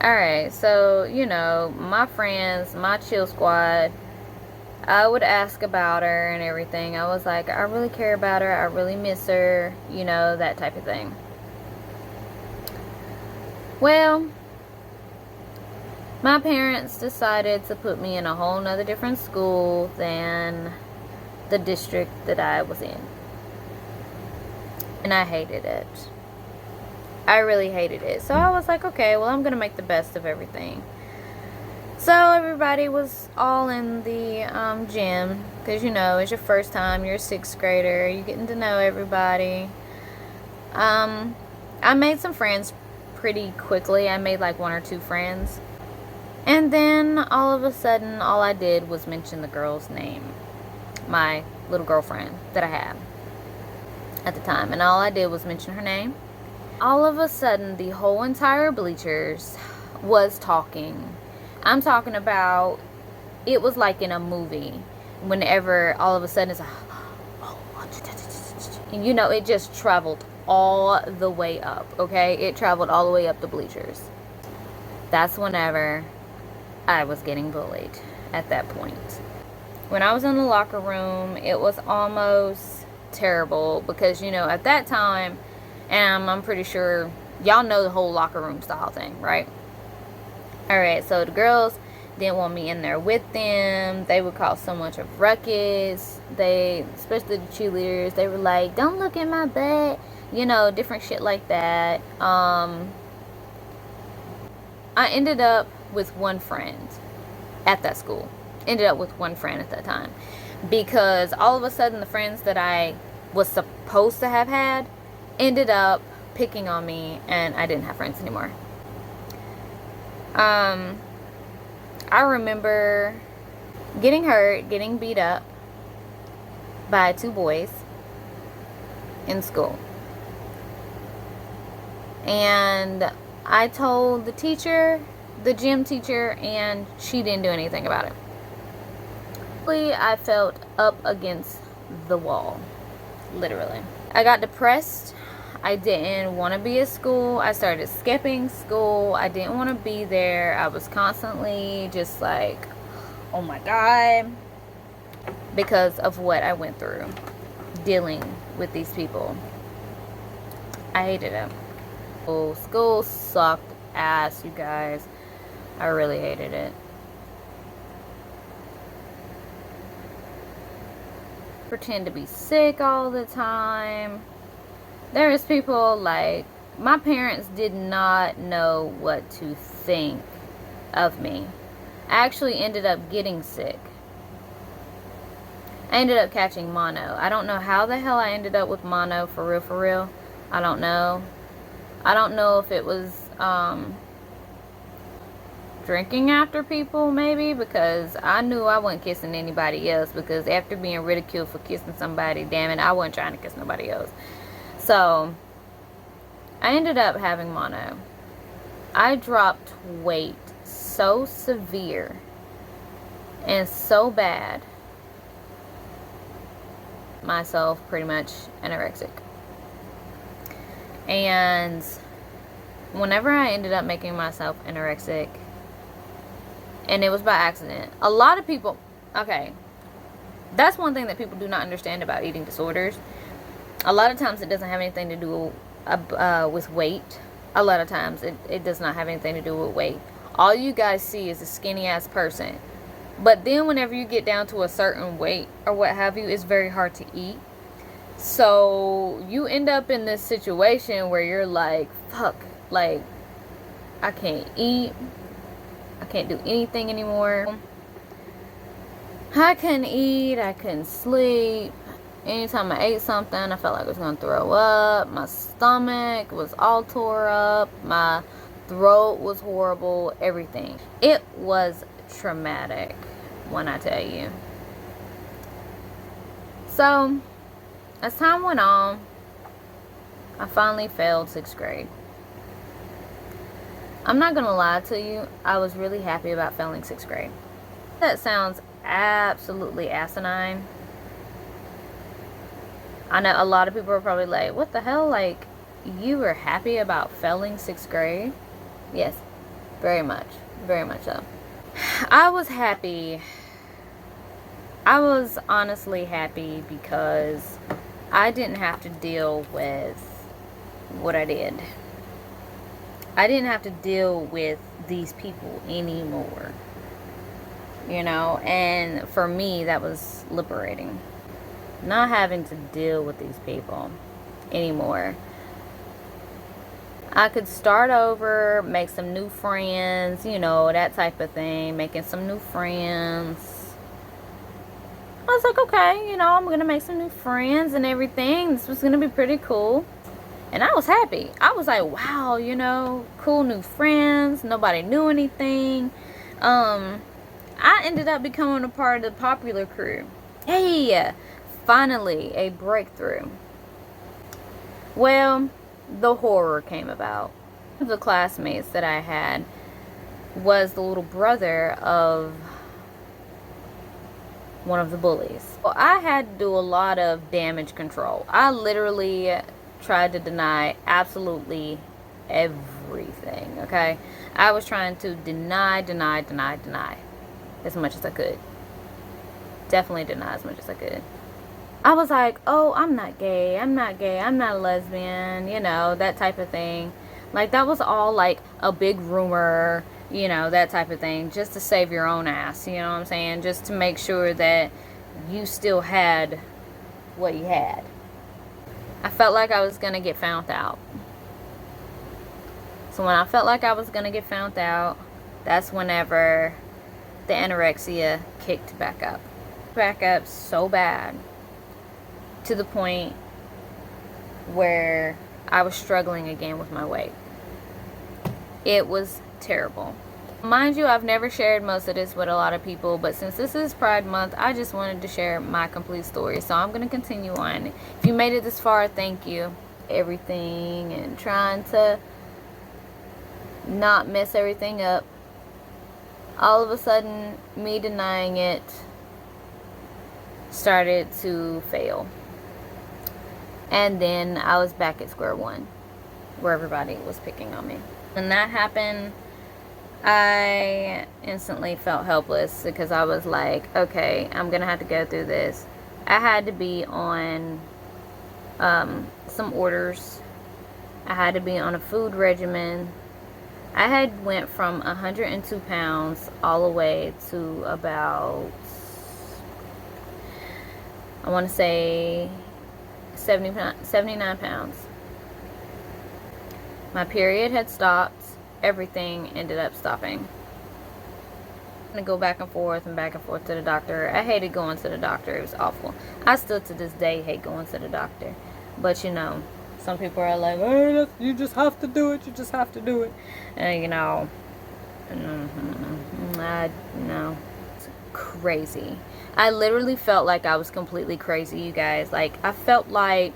Alright, so, my friends, my chill squad, I would ask about her and everything. I was like, I really care about her. I really miss her. That type of thing. Well, my parents decided to put me in a whole nother different school than the district that I was in. And I hated it. I really hated it. So I was like, okay, well, I'm going to make the best of everything. So everybody was all in the gym because, it's your first time. You're a 6th grader. You're getting to know everybody. I made some friends pretty quickly. I made like 1 or 2 friends. And then all of a sudden, all I did was mention the girl's name. My little girlfriend that I had at the time. And all I did was mention her name. All of a sudden, the whole entire bleachers was talking. I'm talking about, it was like in a movie. Whenever all of a sudden it's like, and it just traveled all the way up, okay? It traveled all the way up the bleachers. That's whenever I was getting bullied at that point. When I was in the locker room, it was almost terrible because, at that time, and I'm pretty sure y'all know the whole locker room style thing, right? Alright, so the girls didn't want me in there with them. They would cause so much of ruckus. Especially the cheerleaders, they were like, don't look at my butt. Different shit like that. I ended up with one friend at that school. Ended up with one friend at that time. Because all of a sudden the friends that I was supposed to have had ended up picking on me and I didn't have friends anymore. I remember getting hurt, getting beat up by 2 boys in school. And I told the teacher, the gym teacher, and she didn't do anything about it. I felt up against the wall, literally. I got depressed. I didn't want to be at school. I started skipping school. I didn't want to be there. I was constantly just like, oh my God, because of what I went through dealing with these people. I hated it. School sucked ass, you guys. I really hated it. Pretend to be sick all the time. There was people like, my parents did not know what to think of me. I actually ended up getting sick. I ended up catching mono. I don't know how the hell I ended up with mono, for real. I don't know. I don't know if it was drinking after people, maybe, because I knew I wasn't kissing anybody else, because after being ridiculed for kissing somebody, damn it, I wasn't trying to kiss nobody else. So, I ended up having mono. I dropped weight so severe and so bad. Myself pretty much anorexic. And whenever I ended up making myself anorexic, and it was by accident, a lot of people, okay, that's one thing that people do not understand about eating disorders. A lot of times it doesn't have anything to do with weight. A lot of times it does not have anything to do with weight. All you guys see is a skinny ass person. But then whenever you get down to a certain weight or what have you, it's very hard to eat. So you end up in this situation where you're like, fuck, like, I can't eat. I can't do anything anymore. I couldn't eat. I couldn't sleep. Anytime I ate something, I felt like I was going to throw up. My stomach was all tore up. My throat was horrible. Everything. It was traumatic, when I tell you. So, as time went on, I finally failed 6th grade. I'm not going to lie to you. I was really happy about failing 6th grade. That sounds absolutely asinine. I know a lot of people are probably like, what the hell? Like, you were happy about failing 6th grade? Yes. Very much. Very much so. I was happy. I was honestly happy because I didn't have to deal with what I did. I didn't have to deal with these people anymore. You know, and for me, that was liberating. Not having to deal with these people anymore. I could start over, make some new friends, you know, that type of thing. Making some new friends. I was like, okay, you know, I'm going to make some new friends and everything. This was going to be pretty cool. And I was happy. I was like, wow, you know, cool new friends. Nobody knew anything. I ended up becoming a part of the popular crew. Hey, finally, a breakthrough. Well, the horror came about. One of the classmates that I had was the little brother of one of the bullies. Well, I had to do a lot of damage control. I literally tried to deny absolutely everything, okay? I was trying to deny as much as I could. Definitely deny as much as I could. I was like, oh, I'm not gay, I'm not a lesbian, you know, that type of thing. Like, that was all like a big rumor, you know, that type of thing, just to save your own ass, you know what I'm saying? Just to make sure that you still had what you had. I felt like I was going to get found out. So when I felt like I was going to get found out, that's whenever the anorexia kicked back up. Back up so bad to the point where I was struggling again with my weight. It was terrible. Mind you, I've never shared most of this with a lot of people, but since this is Pride Month, I just wanted to share my complete story. So I'm going to continue on. If you made it this far, thank you. Everything and trying to not mess everything up. All of a sudden, me denying it started to fail. And then I was back at square one, where everybody was picking on me. When that happened, I instantly felt helpless because I was like, okay, I'm going to have to go through this. I had to be on some orders. I had to be on a food regimen. I had went from 102 pounds all the way to about, I want to say 79 pounds. My period had stopped. Everything ended up stopping. I'm going to go back and forth to the doctor. I hated going to the doctor. It was awful. I still to this day hate going to the doctor. But you know, some people are like, oh, you just have to do it. You just have to do it. And you know, no, it's crazy. I literally felt like I was completely crazy, you guys. Like, I felt like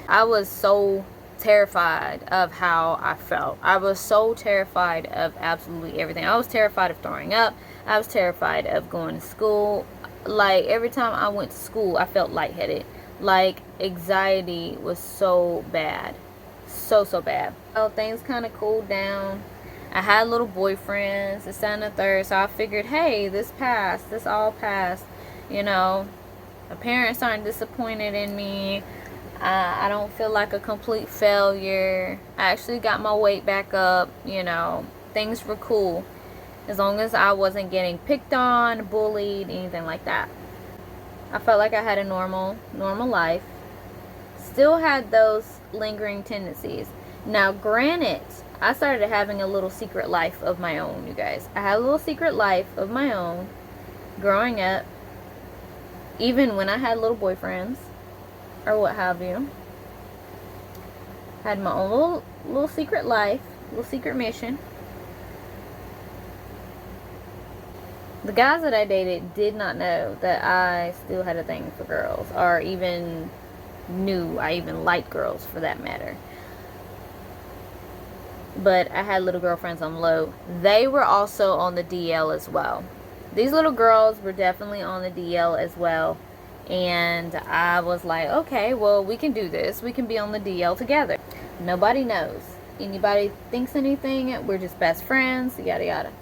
I was so terrified of how I felt. I was so terrified of absolutely everything. I was terrified of throwing up. I was terrified of going to school. Like, every time I went to school, I felt lightheaded. Like, anxiety was so bad. So bad. Well, things kind of cooled down. I had little boyfriends, this, that, and the third. So I figured, hey, this passed. This all passed. You know, my parents aren't disappointed in me. I don't feel like a complete failure. I actually got my weight back up. You know, things were cool. As long as I wasn't getting picked on, bullied, anything like that. I felt like I had a normal life. Still had those lingering tendencies. Now, granted, I started having a little secret life of my own, you guys. I had a little secret life of my own growing up. Even when I had little boyfriends or what have you. Had my own little secret life, little secret mission. The guys that I dated did not know that I still had a thing for girls, or even knew I even liked girls for that matter. But I had little girlfriends on low. They were also on the DL as well. These little girls were definitely on the DL as well. And I was like, okay, well, we can do this. We can be on the DL together. Nobody knows. anybody thinks anything, we're just best friends, yada yada.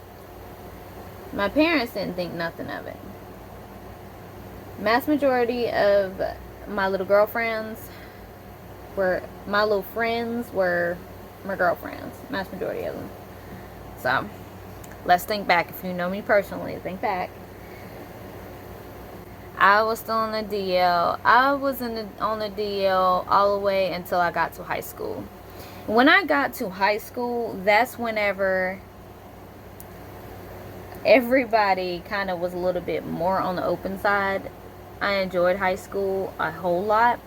My parents didn't think nothing of it. Mass majority of my little girlfriends were my little friends were my girlfriends. Mass majority of them. So let's think back. If you know me personally, think back. I was still on the DL. I was on the DL all the way until I got to high school. When I got to high school, that's whenever everybody kind of was a little bit more on the open side. I enjoyed high school a whole lot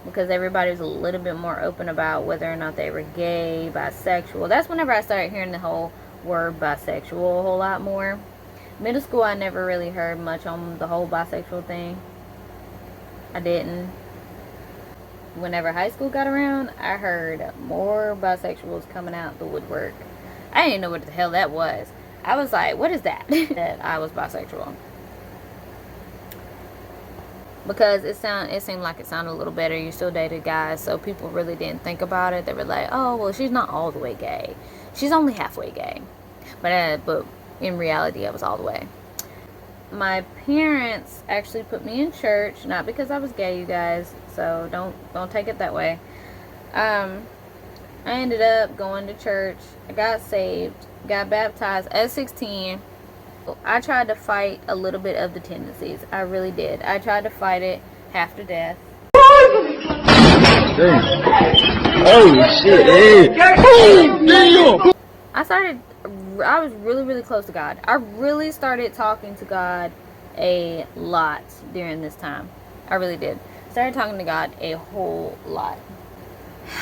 because everybody was a little bit more open about whether or not they were gay, bisexual. That's whenever I started hearing the whole word bisexual a whole lot more. Middle school, I never really heard much on the whole bisexual thing. I didn't. Whenever high school got around, I heard more bisexuals coming out the woodwork. I didn't know what the hell that was. I was like, what is that? That I was bisexual. Because it seemed like it sounded a little better. You still dated guys, so people really didn't think about it. They were like, oh, well, she's not all the way gay. She's only halfway gay. But in reality, I was all the way. My parents actually put me in church, not because I was gay, you guys, so don't take it that way. I ended up going to church. I got saved, got baptized at 16. I tried to fight a little bit of the tendencies. I really did. I tried to fight it half to death. Damn. Oh shit! Hey. I was really, really close to God. I really started talking to God a lot during this time. I really did. Started talking to God a whole lot.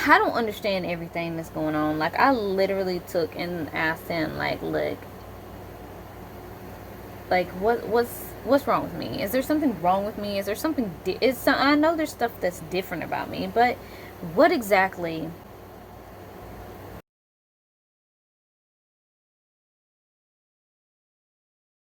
I don't understand everything that's going on. Like, I literally took and asked him, like, look, like, what's wrong with me? Is there something wrong with me? Is there something, I know there's stuff that's different about me, but what exactly